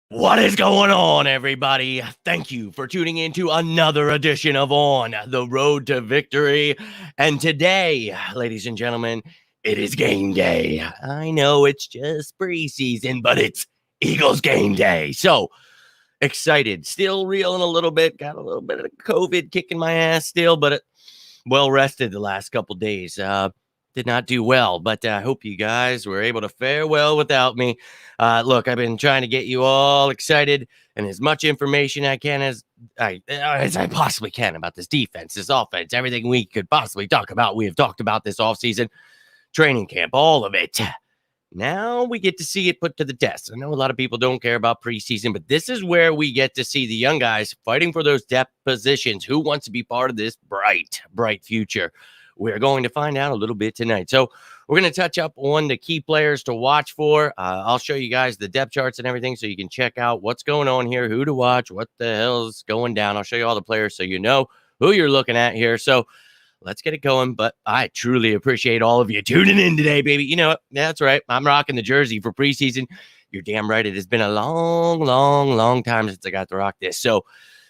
What is going on, everybody? Thank you for tuning in to another edition of On the Road to Victory. And today, ladies and gentlemen, it is game day. I know it's just preseason, but it's Eagles game day. So excited, still reeling a little bit, got a little bit of COVID kicking my ass still, but well rested the last couple days. Did not do well, but I hope you guys were able to fare well without me. Look, I've been trying to get you all excited and as much information I can as I possibly can about this defense, this offense, everything we could possibly talk about. We have talked about this offseason, training camp, all of it. Now we get to see it put to the test. I know a lot of people don't care about preseason, but this is where we get to see the young guys fighting for those depth positions. Who wants to be part of this bright future? We're going to find out a little bit tonight. So we're going to touch up on the key players to watch for. I'll show you guys the depth charts and everything so you can check out what's going on here, who to watch, what the hell's going down. I'll show you all the players so you know who you're looking at here. So let's get it going. But I truly appreciate all of you tuning in today, baby. You know what? That's right. I'm rocking the jersey for preseason. You're damn right. It has been a long time since I got to rock this. So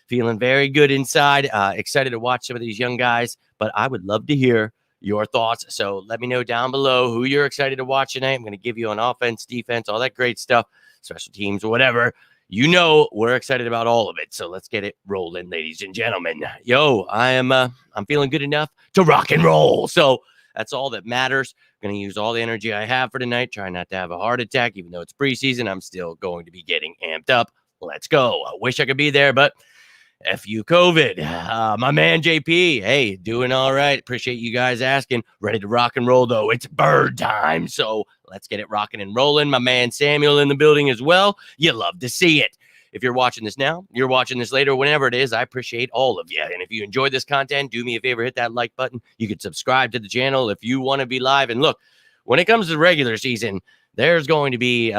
feeling very good inside. Excited to watch some of these young guys, but I would love to hear your thoughts. So let me know down below who you're excited to watch tonight. I'm going to give you an offense, defense, all that great stuff, special teams, whatever. You know, we're excited about all of it. So let's get it rolling, ladies and gentlemen. Yo, I'm feeling good enough to rock and roll. So that's all that matters. I'm going to use all the energy I have for tonight. Try not to have a heart attack, even though it's preseason. I'm still going to be getting amped up. Let's go. I wish I could be there, but F you, COVID. My man, JP, hey, doing all right. Appreciate you guys asking. Ready to rock and roll, though. It's bird time, so let's get it rocking and rolling. My man, Samuel, in the building as well. You love to see it. If you're watching this now, you're watching this later, whenever it is, I appreciate all of you. And if you enjoyed this content, do me a favor, hit that like button. You can subscribe to the channel if you want to be live. And look, when it comes to the regular season, there's going to be,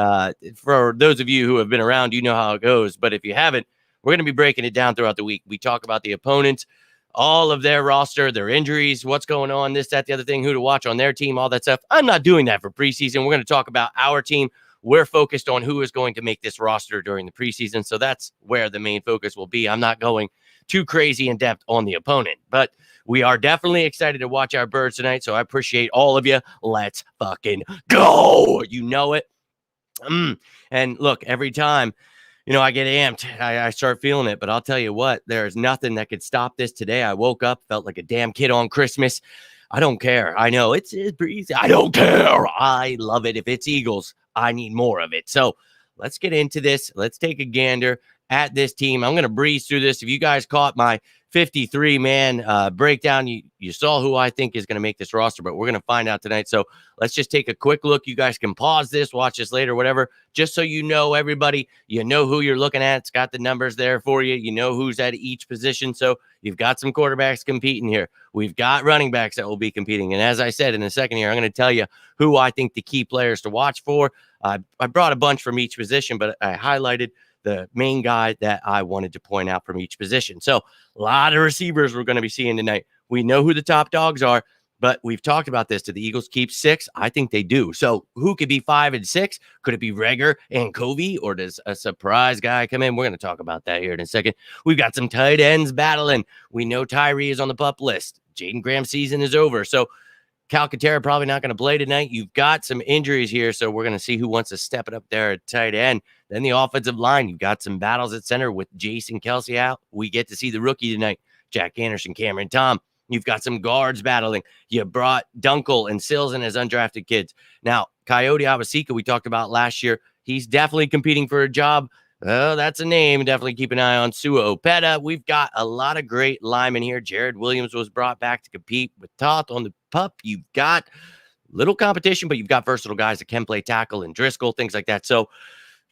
for those of you who have been around, you know how it goes. But if you haven't, we're going to be breaking it down throughout the week. We talk about the opponents, all of their roster, their injuries, what's going on, this, that, the other thing, who to watch on their team, all that stuff. I'm not doing that for preseason. We're going to talk about our team. We're focused on who is going to make this roster during the preseason. So that's where the main focus will be. I'm not going too crazy in depth on the opponent, but we are definitely excited to watch our birds tonight. So I appreciate all of you. Let's fucking go. You know it. And look, every time, you know, I get amped. I start feeling it, but I'll tell you what, there's nothing that could stop this today. I woke up, felt like a damn kid on Christmas. I don't care. I know it's breezy. I don't care. I love it. If it's Eagles, I need more of it. So let's get into this. Let's take a gander at this team. I'm going to breeze through this. If you guys caught my 53-man breakdown, you saw who I think is going to make this roster, but we're going to find out tonight. So let's just take a quick look. You guys can pause this, watch this later, whatever, just so you know, everybody, you know who you're looking at. It's got the numbers there for you. You know who's at each position. So you've got some quarterbacks competing here. We've got running backs that will be competing. And as I said in a second here, I'm going to tell you who I think the key players to watch for. I brought a bunch from each position, but I highlighted the main guy that I wanted to point out from each position. So a lot of receivers we're going to be seeing tonight. We know who the top dogs are, but we've talked about this. Do the Eagles keep 6? I think they do. So who could be 5 and 6? Could it be Reagor and Covey, or does a surprise guy come in? We're going to talk about that here in a second. We've got some tight ends battling. We know Tyree is on the pup list. Jaden Graham's season is over. So Calcaterra probably not going to play tonight. You've got some injuries here, so we're going to see who wants to step it up there at tight end. Then the offensive line, you've got some battles at center with Jason Kelsey out. We get to see the rookie tonight, Jack Anderson, Cameron Tom. You've got some guards battling. You brought Dunkel and Sills in as undrafted kids. Now, Coyote Awosika, we talked about last year. He's definitely competing for a job. Oh, that's a name. Definitely keep an eye on Sua Opeta. We've got a lot of great linemen here. Jared Williams was brought back to compete with Toth on the pup. You've got little competition, but you've got versatile guys that can play tackle and Driscoll, things like that. So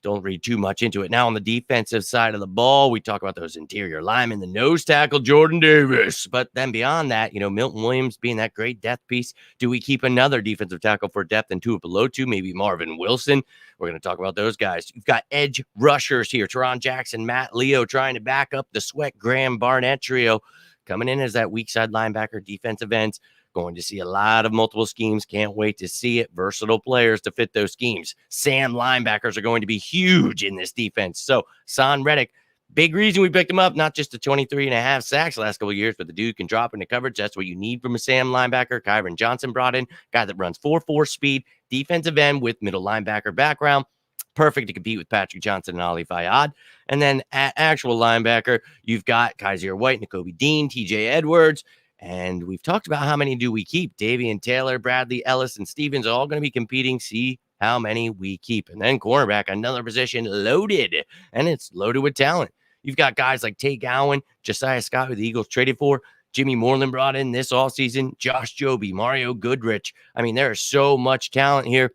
don't read too much into it. Now on the defensive side of the ball, we talk about those interior linemen, the nose tackle, Jordan Davis. But then beyond that, you know, Milton Williams being that great depth piece. Do we keep another defensive tackle for depth and 2 below 2? Maybe Marvin Wilson. We're going to talk about those guys. You've got edge rushers here. Teron Jackson, Matt Leo trying to back up the Sweat Graham Barnett trio. coming in as that weak side linebacker, defensive ends. Going to see a lot of multiple schemes. Can't wait to see it. Versatile players to fit those schemes. Sam linebackers are going to be huge in this defense. So, Son Reddick, big reason we picked him up, not just the 23.5 sacks the last couple of years, but the dude can drop into coverage. That's what you need from a Sam linebacker. Kyron Johnson brought in, guy that runs 4.4 speed, defensive end with middle linebacker background. Perfect to compete with Patrick Johnson and Ali Fayad. And then at actual linebacker, you've got Kaiser White, Nakobe Dean, TJ Edwards. And we've talked about how many do we keep. Davian Taylor, Bradley Ellis, and Stevens are all going to be competing. See how many we keep. And then cornerback, another position loaded. And it's loaded with talent. You've got guys like Tay Gowan, Josiah Scott, who the Eagles traded for. Jimmy Moreland brought in this offseason. Josh Joby, Mario Goodrich. I mean, there is so much talent here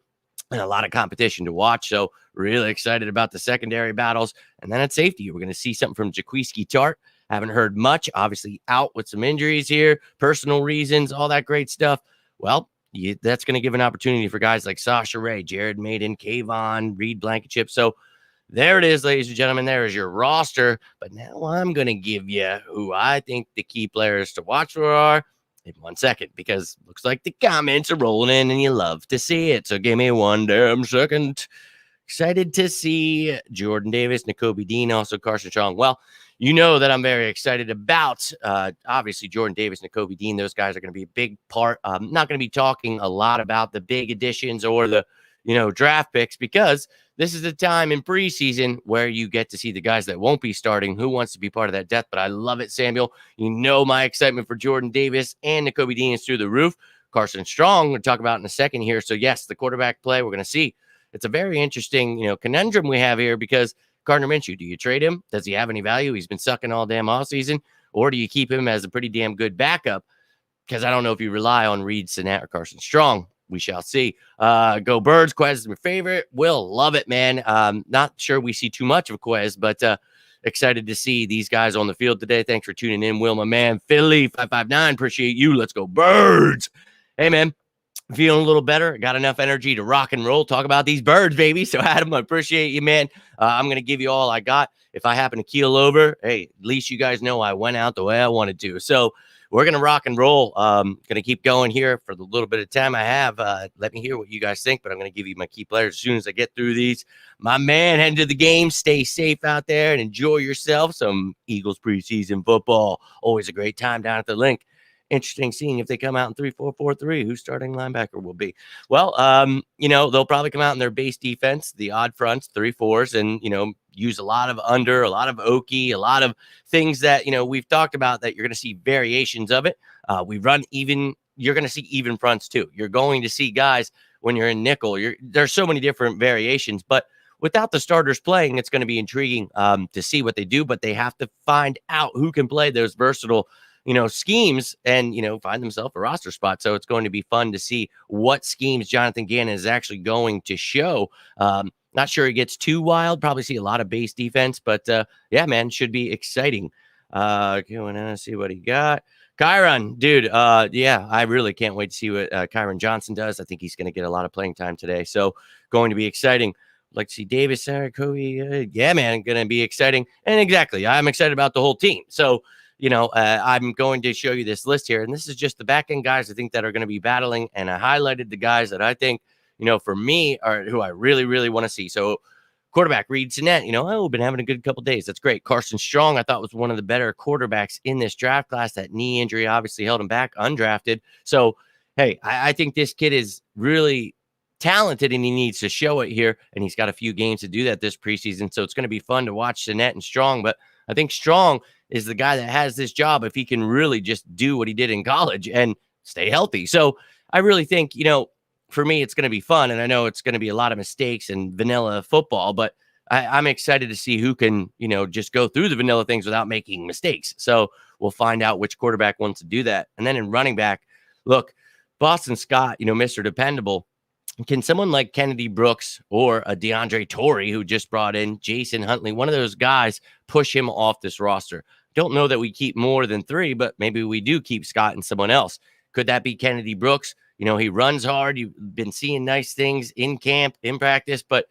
and a lot of competition to watch. So really excited about the secondary battles. And then at safety, we're going to see something from Jaquiski Tart. Haven't heard much. Obviously out with some injuries here, personal reasons, all that great stuff. Well, that's going to give an opportunity for guys like Sasha Ray, Jared Maiden, Kayvon, Reed Blankenship. So there it is, ladies and gentlemen. There is your roster. But now I'm going to give you who I think the key players to watch for are in 1 second, because it looks like the comments are rolling in and you love to see it. So give me 1 damn second. Excited to see Jordan Davis, Nakobe Dean, also Carson Strong. Well, you know that I'm very excited about, obviously, Jordan Davis, Nakobe Dean. Those guys are going to be a big part. I'm not going to be talking a lot about the big additions or the, draft picks, because this is the time in preseason where you get to see the guys that won't be starting, who wants to be part of that depth. But I love it, Samuel. You know my excitement for Jordan Davis and Nakobe Dean is through the roof. Carson Strong, we'll talk about in a second here. So, yes, the quarterback play we're going to see. It's a very interesting, conundrum we have here, because Gardner Minshew, do you trade him? Does he have any value? He's been sucking all damn offseason. Or do you keep him as a pretty damn good backup? Because I don't know if you rely on Reed, Sinnett, or Carson Strong. We shall see. Go Birds. Quez is my favorite. Will love it, man. Not sure we see too much of Quez, but excited to see these guys on the field today. Thanks for tuning in, Will, my man. Philly 559. Appreciate you. Let's go Birds. Hey, man. Feeling a little better. Got enough energy to rock and roll. Talk about these Birds, baby. So, Adam, I appreciate you, man. I'm going to give you all I got. If I happen to keel over, hey, at least you guys know I went out the way I wanted to. So, we're going to rock and roll. Going to keep going here for the little bit of time I have. Let me hear what you guys think, but I'm going to give you my key players as soon as I get through these. My man, heading to the game. Stay safe out there and enjoy yourself. Some Eagles preseason football. Always a great time down at the link. Interesting seeing if they come out in 3-4-4-3, who starting linebacker will be. Well, they'll probably come out in their base defense, the odd fronts, 3-4s, and, use a lot of under, a lot of Okie, a lot of things that, we've talked about that you're going to see variations of it. We run even, you're going to see even fronts too. You're going to see guys when you're in nickel. There's so many different variations, but without the starters playing, it's going to be intriguing to see what they do, but they have to find out who can play those versatile schemes and, find themselves a roster spot. So it's going to be fun to see what schemes Jonathan Gannon is actually going to show. Not sure it gets too wild. Probably see a lot of base defense, but yeah, man, should be exciting. Going on, see what he got. Kyron, dude. Yeah, I really can't wait to see what Kyron Johnson does. I think he's going to get a lot of playing time today. So going to be exciting. Like to see Davis, Sarah, Kobe. Yeah, man, going to be exciting. And exactly, I'm excited about the whole team. So, I'm going to show you this list here, and this is just the back end guys I think that are going to be battling. And I highlighted the guys that I think, for me are who I really, really want to see. So quarterback Reed Sinnett, been having a good couple days. That's great. Carson Strong, I thought was one of the better quarterbacks in this draft class. That knee injury obviously held him back, undrafted. So, hey, I think this kid is really talented and he needs to show it here. And he's got a few games to do that this preseason. So it's going to be fun to watch Sinnett and Strong. But I think Strong is the guy that has this job if he can really just do what he did in college and stay healthy. So I really think, for me, it's going to be fun. And I know it's going to be a lot of mistakes and vanilla football, but I'm excited to see who can, just go through the vanilla things without making mistakes. So we'll find out which quarterback wants to do that. And then in running back, look, Boston Scott, Mr. Dependable. Can someone like Kennedy Brooks or a DeAndre Torrey, who just brought in Jason Huntley, one of those guys, push him off this roster? Don't know that we keep more than 3, but maybe we do keep Scott and someone else. Could that be Kennedy Brooks? He runs hard. You've been seeing nice things in camp, in practice, but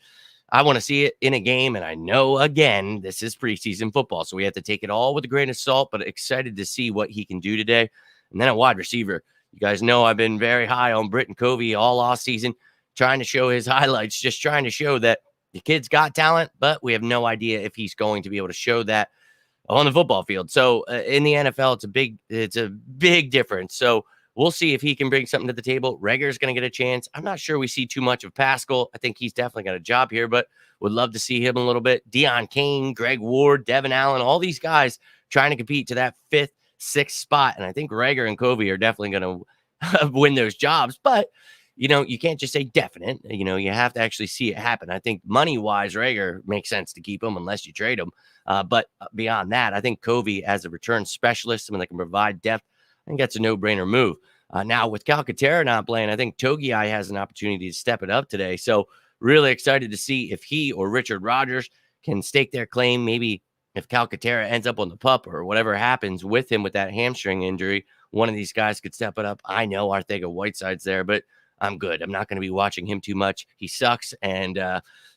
I want to see it in a game. And I know, again, this is preseason football, so we have to take it all with a grain of salt, but excited to see what he can do today. And then a wide receiver. You guys know I've been very high on Britton Covey all off season, trying to show his highlights, just trying to show that the kid's got talent, but we have no idea if he's going to be able to show that on the football field. So in the NFL, it's a big difference. So we'll see if he can bring something to the table. Reagor's going to get a chance. I'm not sure we see too much of Pascal. I think he's definitely got a job here, but would love to see him a little bit. Deion Kane, Greg Ward, Devin Allen, all these guys trying to compete to that 5th, 6th spot. And I think Reagor and Covey are definitely going to win those jobs. But you can't just say definite. You have to actually see it happen. I think money-wise, Reagor makes sense to keep him unless you trade him. But beyond that, I think Covey as a return specialist, someone that can provide depth, I think that's a no-brainer move. Now, with Calcaterra not playing, I think Togiai has an opportunity to step it up today. So really excited to see if he or Richard Rodgers can stake their claim. Maybe if Calcaterra ends up on the pup or whatever happens with him with that hamstring injury, one of these guys could step it up. I know Arcega-Whiteside's there, but I'm good. I'm not going to be watching him too much. He sucks. And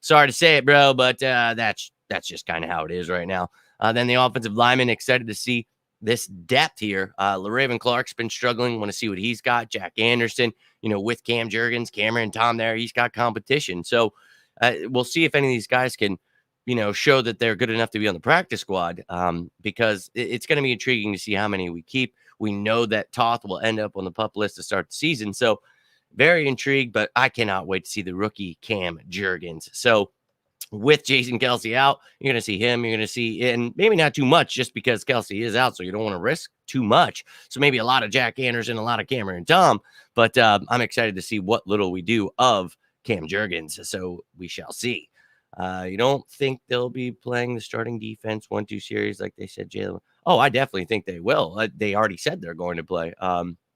sorry to say it, bro, but that's just kind of how it is right now. Then the offensive lineman, excited to see this depth here. LaRaven Clark's been struggling. Want to see what he's got. Jack Anderson, with Cam Jurgens, Cameron Tom there, he's got competition. So we'll see if any of these guys can, show that they're good enough to be on the practice squad, because it's going to be intriguing to see how many we keep. We know that Toth will end up on the PUP list to start the season. So very intrigued, but I cannot wait to see the rookie Cam Jurgens. So with Jason Kelce out, you're going to see him. You're going to see, and maybe not too much just because Kelce is out, so you don't want to risk too much. So maybe a lot of Jack Anderson, a lot of Cameron Tom, but I'm excited to see what little we do of Cam Jurgens. So we shall see. You don't think they'll be playing the starting defense 1-2 series like they said, Jalen? Oh, I definitely think they will. They already said they're going to play.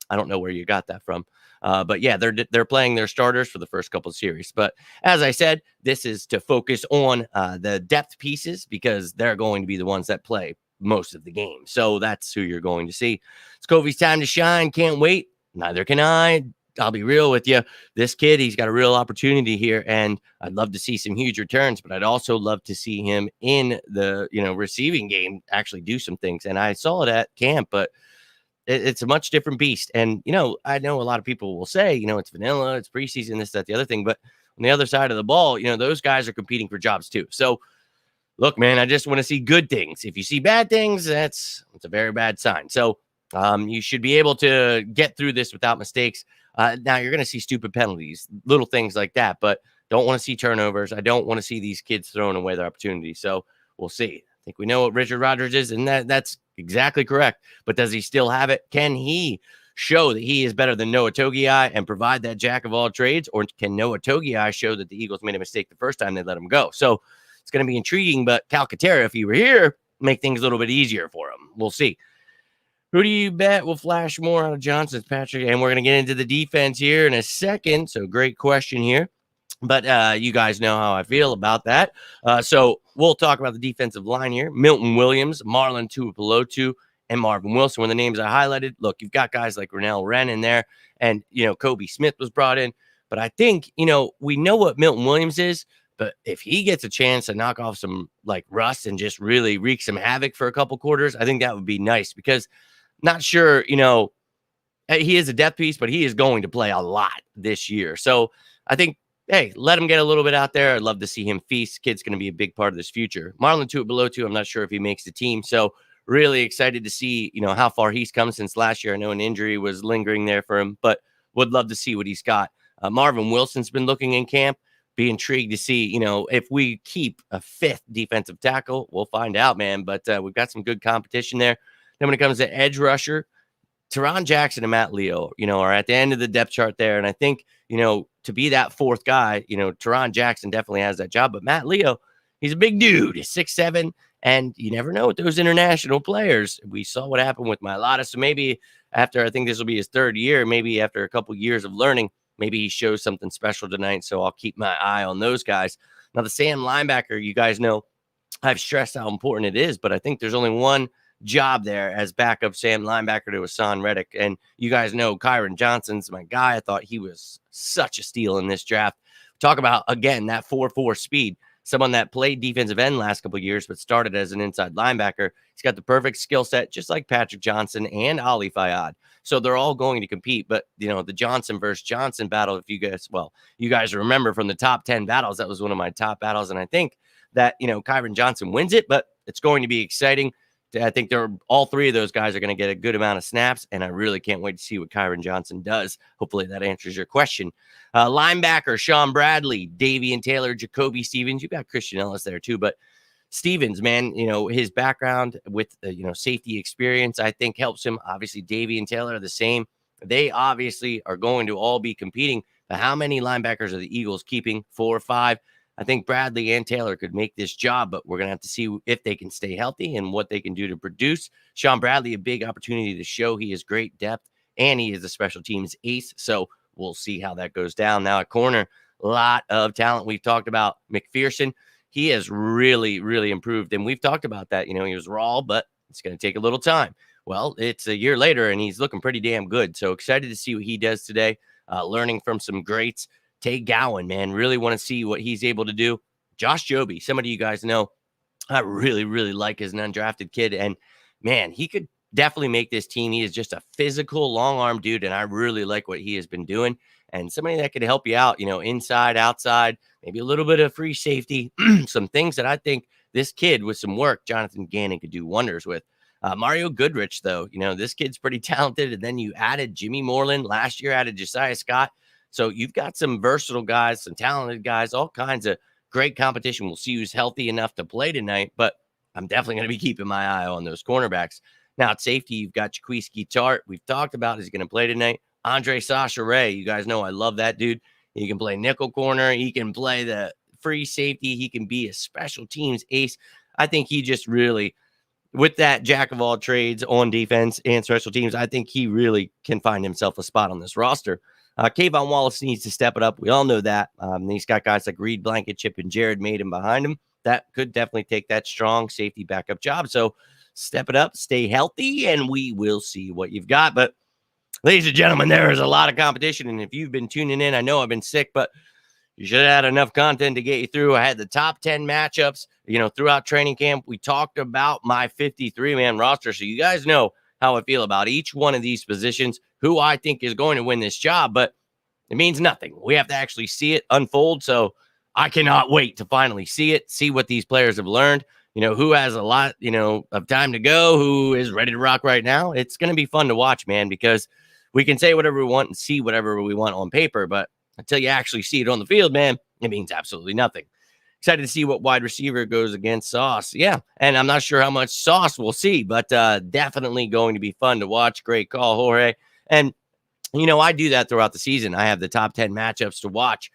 I don't know where you got that from. But yeah, they're playing their starters for the first couple of series. But as I said, this is to focus on the depth pieces because they're going to be the ones that play most of the game. So that's who you're going to see. It's Covey's time to shine. Can't wait. Neither can I. I'll be real with you. This kid, he's got a real opportunity here, and I'd love to see some huge returns, but I'd also love to see him in the receiving game actually do some things. And I saw it at camp, but it's a much different beast. And, I know a lot of people will say, it's vanilla, it's preseason, this, that, the other thing. But on the other side of the ball, those guys are competing for jobs too. So, look, man, I just want to see good things. If you see bad things, it's a very bad sign. So you should be able to get through this without mistakes. Now, you're going to see stupid penalties, little things like that. But don't want to see turnovers. I don't want to see these kids throwing away their opportunities. So we'll see. I think we know what Richard Rodgers is, and that's exactly correct. But does he still have it? Can he show that he is better than Noah Togiai and provide that jack of all trades? Or can Noah Togiai show that the Eagles made a mistake the first time they let him go? So it's going to be intriguing. But Calcaterra, if he were here, make things a little bit easier for him. We'll see. Who do you bet will flash more out of Johnson's, Patrick? And we're going to get into the defense here in a second. So great question here. But you guys know how I feel about that. So we'll talk about the defensive line here. Milton Williams, Marlon Tuipulotu, and Marvin Wilson were the names I highlighted. Look, you've got guys like Rennell Wren in there, and, Kobe Smith was brought in. But I think, we know what Milton Williams is, but if he gets a chance to knock off some, rust and just really wreak some havoc for a couple quarters, I think that would be nice because not sure, he is a depth piece, but he is going to play a lot this year. So I think, hey, let him get a little bit out there. I'd love to see him feast. Kid's going to be a big part of this future. Marlon Tuipulotu, I'm not sure if he makes the team. So really excited to see, how far he's come since last year. I know an injury was lingering there for him, but would love to see what he's got. Marvin Wilson's been looking in camp. Be intrigued to see, if we keep a 5th defensive tackle. We'll find out, man. But we've got some good competition there. Then when it comes to edge rusher, Teron Jackson and Matt Leo, are at the end of the depth chart there. And I think, to be that 4th guy, Teron Jackson definitely has that job. But Matt Leo, he's a big dude. He's 6'7", and you never know with those international players. We saw what happened with Mailata. So maybe after, I think this will be his 3rd year, maybe after a couple years of learning, maybe he shows something special tonight. So I'll keep my eye on those guys. Now, the Sam linebacker, you guys know, I've stressed how important it is, but I think there's only one job there as backup Sam linebacker to Hassan Reddick. And you guys know Kyron Johnson's my guy. I thought he was such a steal in this draft. Talk about, again, that 4-4 speed. Someone that played defensive end last couple of years, but started as an inside linebacker. He's got the perfect skill set, just like Patrick Johnson and Ali Fayad. So they're all going to compete. But, the Johnson versus Johnson battle, if you guys remember from the top 10 battles, that was one of my top battles. And I think that, Kyron Johnson wins it, but it's going to be exciting. I think all three of those guys are going to get a good amount of snaps, and I really can't wait to see what Kyron Johnson does. Hopefully that answers your question. Linebacker, Sean Bradley, Davian Taylor, Jacoby Stevens. You got Christian Ellis there too, but Stevens, man, his background with, safety experience, I think helps him. Obviously, Davian Taylor are the same. They obviously are going to all be competing. But how many linebackers are the Eagles keeping? 4 or 5? I think Bradley and Taylor could make this job, but we're going to have to see if they can stay healthy and what they can do to produce. Sean Bradley, a big opportunity to show he has great depth, and he is a special teams ace. So we'll see how that goes down. Now at corner, a lot of talent. We've talked about McPherson. He has really, really improved. And we've talked about that. He was raw, but it's going to take a little time. Well, it's a year later, and he's looking pretty damn good. So excited to see what he does today, learning from some greats. Tay Gowan, man, really want to see what he's able to do. Josh Joby, somebody you guys know, I really, really like as an undrafted kid. And, man, he could definitely make this team. He is just a physical, long-arm dude, and I really like what he has been doing. And somebody that could help you out, inside, outside, maybe a little bit of free safety, some things that I think this kid with some work, Jonathan Gannon, could do wonders with. Mario Goodrich, though, this kid's pretty talented. And then you added Jimmy Moreland. Last year added Josiah Scott. So you've got some versatile guys, some talented guys, all kinds of great competition. We'll see who's healthy enough to play tonight, but I'm definitely going to be keeping my eye on those cornerbacks. Now at safety, you've got Jaquiski Tart. We've talked about, is he going to play tonight? Andre Sasha Ray, you guys know I love that dude. He can play nickel corner. He can play the free safety. He can be a special teams ace. I think he just really, with that jack of all trades on defense and special teams, I think he really can find himself a spot on this roster. Kayvon Wallace needs to step it up. We all know that. He's got guys like Reed Blankenship and Jared Maiden behind him. That could definitely take that strong safety backup job. So step it up, stay healthy, and we will see what you've got. But ladies and gentlemen, there is a lot of competition. And if you've been tuning in, I know I've been sick, but you should have had enough content to get you through. I had the top 10 matchups, throughout training camp. We talked about my 53-man roster. So you guys know how I feel about each one of these positions, who I think is going to win this job, but it means nothing. We have to actually see it unfold. So I cannot wait to finally see it, see what these players have learned, who has a lot, of time to go, who is ready to rock right now. It's going to be fun to watch, man, because we can say whatever we want and see whatever we want on paper, but until you actually see it on the field, man, it means absolutely nothing. Excited to see what wide receiver goes against Sauce. Yeah, and I'm not sure how much Sauce we'll see, but definitely going to be fun to watch. Great call, Jorge. And, I do that throughout the season. I have the top 10 matchups to watch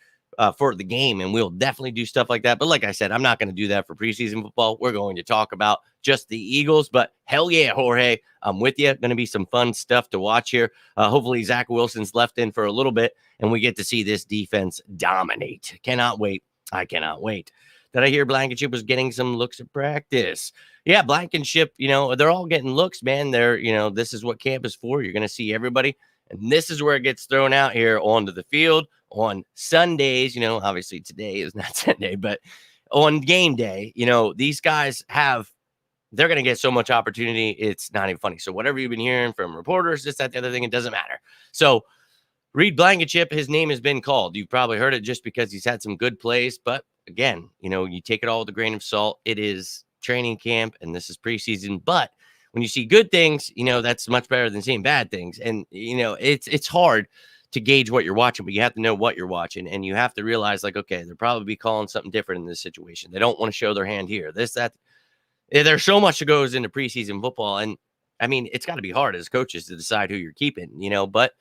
for the game, and we'll definitely do stuff like that. But like I said, I'm not going to do that for preseason football. We're going to talk about just the Eagles. But hell yeah, Jorge, I'm with you. Going to be some fun stuff to watch here. Hopefully Zach Wilson's left in for a little bit, and we get to see this defense dominate. Cannot wait. I cannot wait. Did I hear Blankenship was getting some looks at practice? Yeah, Blankenship, they're all getting looks, man. This is what camp is for. You're going to see everybody. And this is where it gets thrown out here onto the field on Sundays. Obviously today is not Sunday, but on game day, these guys they're going to get so much opportunity. It's not even funny. So whatever you've been hearing from reporters, this, that, the other thing, it doesn't matter. So Reed Blankenship, his name has been called. You've probably heard it just because he's had some good plays. But again, you take it all with a grain of salt. It is training camp and this is preseason. But when you see good things, that's much better than seeing bad things. And, it's hard to gauge what you're watching, but you have to know what you're watching. And you have to realize, like, okay, they're probably be calling something different in this situation. They don't want to show their hand here. This, that. There's so much that goes into preseason football. And, I mean, it's got to be hard as coaches to decide who you're keeping, but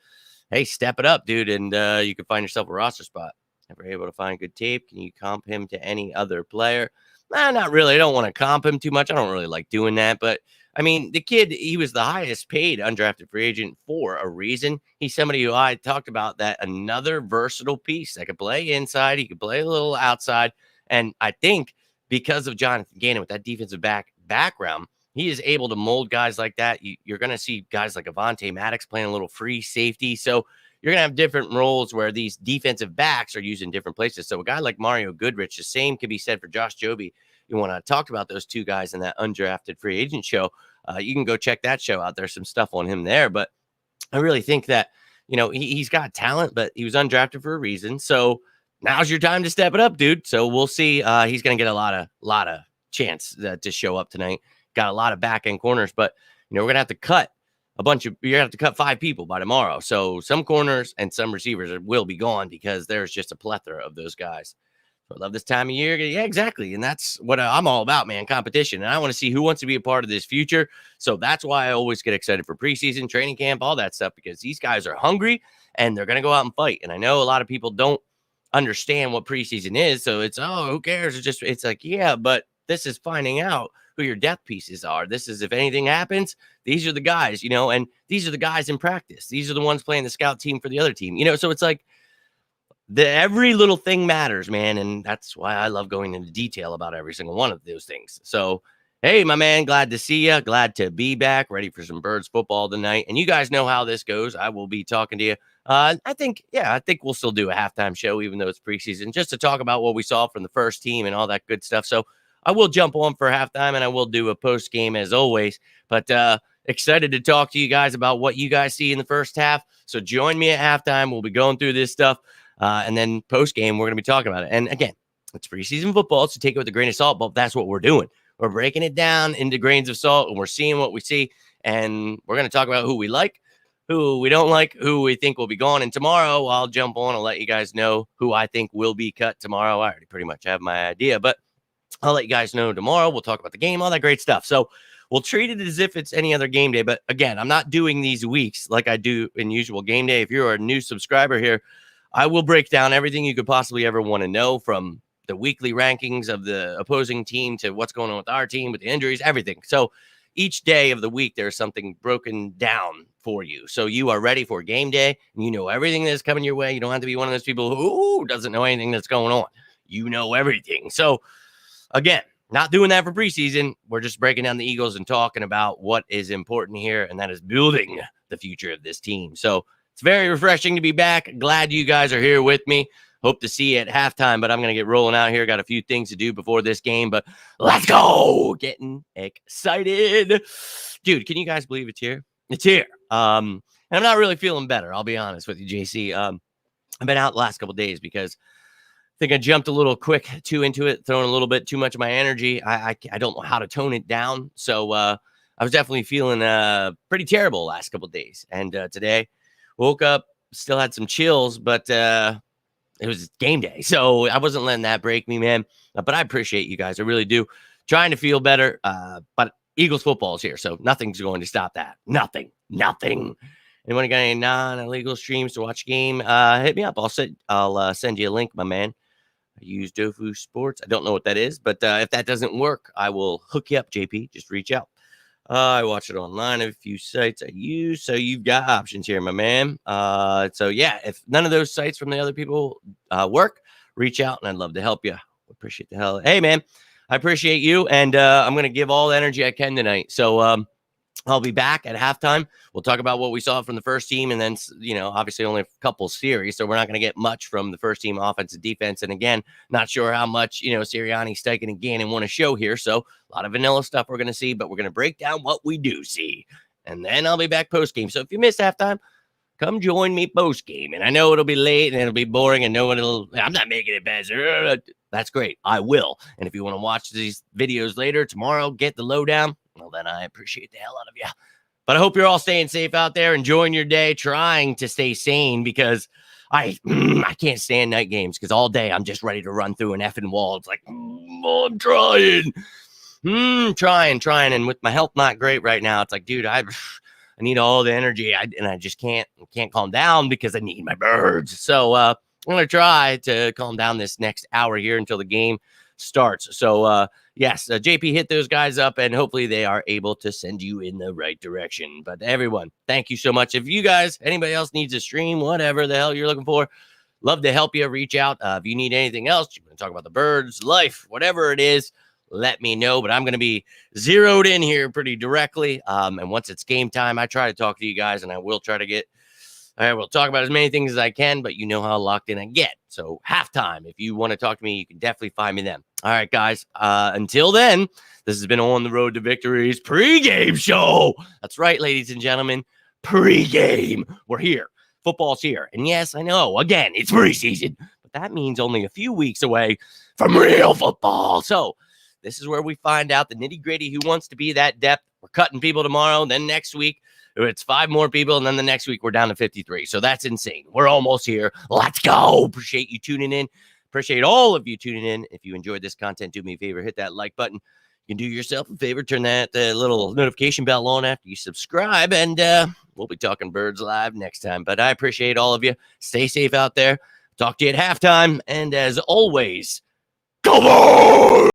hey, step it up, dude, and you can find yourself a roster spot. Ever able to find good tape? Can you comp him to any other player? Not really. I don't want to comp him too much. I don't really like doing that. But, I mean, the kid, he was the highest paid undrafted free agent for a reason. He's somebody who I talked about, that another versatile piece that could play inside. He could play a little outside. And I think because of Jonathan Gannon with that defensive background, he is able to mold guys like that. You're going to see guys like Avonte Maddox playing a little free safety. So you're going to have different roles where these defensive backs are used in different places. So a guy like Mario Goodrich, the same can be said for Josh Jobe. You want to talk about those two guys in that undrafted free agent show. You can go check that show out. There's some stuff on him there. But I really think that, he's got talent, but he was undrafted for a reason. So now's your time to step it up, dude. So we'll see. He's going to get a lot of chance to show up tonight. Got a lot of back end corners, but we're going to have to cut you're going to have to cut 5 people by tomorrow. So some corners and some receivers will be gone because there's just a plethora of those guys. So I love this time of year. Yeah, exactly. And that's what I'm all about, man. Competition. And I want to see who wants to be a part of this future. So that's why I always get excited for preseason, training camp, all that stuff, because these guys are hungry and they're going to go out and fight. And I know a lot of people don't understand what preseason is. So it's, who cares? It's like, yeah, but this is finding out who your depth pieces are. This is, if anything happens, these are the guys, and these are the guys in practice. These are the ones playing the scout team for the other team, so it's like every little thing matters, man. And that's why I love going into detail about every single one of those things. So, hey, my man, glad to see you. Glad to be back, ready for some Birds football tonight. And you guys know how this goes. I will be talking to you. I think we'll still do a halftime show, even though it's preseason, just to talk about what we saw from the first team and all that good stuff. So I will jump on for halftime and I will do a post game as always, but excited to talk to you guys about what you guys see in the first half. So join me at halftime. We'll be going through this stuff. And then post game, we're going to be talking about it. And again, it's preseason football, so take it with a grain of salt, but that's what we're doing. We're breaking it down into grains of salt and we're seeing what we see. And we're going to talk about who we like, who we don't like, who we think will be gone. And tomorrow I'll jump on and let you guys know who I think will be cut tomorrow. I already pretty much have my idea, but I'll let you guys know tomorrow. We'll talk about the game, all that great stuff. So we'll treat it as if it's any other game day. But again, I'm not doing these weeks like I do in usual game day. If you're a new subscriber here, I will break down everything you could possibly ever want to know, from the weekly rankings of the opposing team to what's going on with our team, with the injuries, everything. So each day of the week, there's something broken down for you. So you are ready for game day and you know everything that's coming your way. You don't have to be one of those people who doesn't know anything that's going on. You know everything. So again, not doing that for preseason. We're just breaking down the Eagles and talking about what is important here, and that is building the future of this team. So it's very refreshing to be back. Glad you guys are here with me. Hope to see you at halftime, but I'm going to get rolling out here. Got a few things to do before this game, but let's go. Getting excited. Dude, can you guys believe it's here? It's here. And I'm not really feeling better. I'll be honest with you, JC. I've been out the last couple of days because I think I jumped a little quick too into it, throwing a little bit too much of my energy. I don't know how to tone it down. So I was definitely feeling pretty terrible last couple of days. And today woke up, still had some chills, but it was game day. So I wasn't letting that break me, man. But I appreciate you guys. I really do. Trying to feel better. But Eagles football is here. So nothing's going to stop that. Nothing. Anyone got any non-illegal streams to watch a game? Hit me up. I'll send you a link, my man. I use Dofu Sports. I don't know what that is, but if that doesn't work, I will hook you up, JP. Just reach out. I watch it online at a few sites I use, so you've got options here, my man. So yeah, if none of those sites from the other people work, reach out, and I'd love to help you. Appreciate the hell. Hey, man, I appreciate you, and I'm going to give all the energy I can tonight. So I'll be back at halftime. We'll talk about what we saw from the first team, and then, obviously only a couple series, so we're not going to get much from the first team offense and defense. And again, not sure how much, Sirianni, Steichen, and Gannon want to show here. So a lot of vanilla stuff we're going to see, but we're going to break down what we do see. And then I'll be back post-game. So if you missed halftime, come join me post-game. And I know it'll be late and it'll be boring and I'm not making it better. That's great. I will. And if you want to watch these videos later, tomorrow, get the lowdown, well, then I appreciate the hell out of you. But I hope you're all staying safe out there, enjoying your day, trying to stay sane, because I can't stand night games, because all day I'm just ready to run through an effing wall. It's like, I'm trying. And with my health not great right now, it's like, dude, I need all the energy. And I just can't calm down because I need my birds. So I'm going to try to calm down this next hour here until the game starts. So yes, JP, hit those guys up, and hopefully they are able to send you in the right direction. But everyone, thank you so much. If you guys, anybody else needs a stream, whatever the hell you're looking for, love to help you. Reach out. If you need anything else, you want to talk about the birds, life, whatever it is, let me know. But I'm going to be zeroed in here pretty directly. And once it's game time, I try to talk to you guys, and I will try to get All right, we'll talk about as many things as I can, but you know how locked in I get. So halftime, if you want to talk to me, you can definitely find me then. All right, guys. Until then, this has been On the Road to Victory's pregame show. That's right, ladies and gentlemen. Pregame. We're here. Football's here. And yes, I know, again, it's preseason, but that means only a few weeks away from real football. So this is where we find out the nitty-gritty, who wants to be that depth. We're cutting people tomorrow. Then next week, it's 5 more people. And then the next week, we're down to 53. So that's insane. We're almost here. Let's go. Appreciate you tuning in. Appreciate all of you tuning in. If you enjoyed this content, do me a favor, hit that like button. You can do yourself a favor, turn that little notification bell on after you subscribe, and we'll be talking birds live next time. But I appreciate all of you. Stay safe out there. Talk to you at halftime. And as always, go Birds!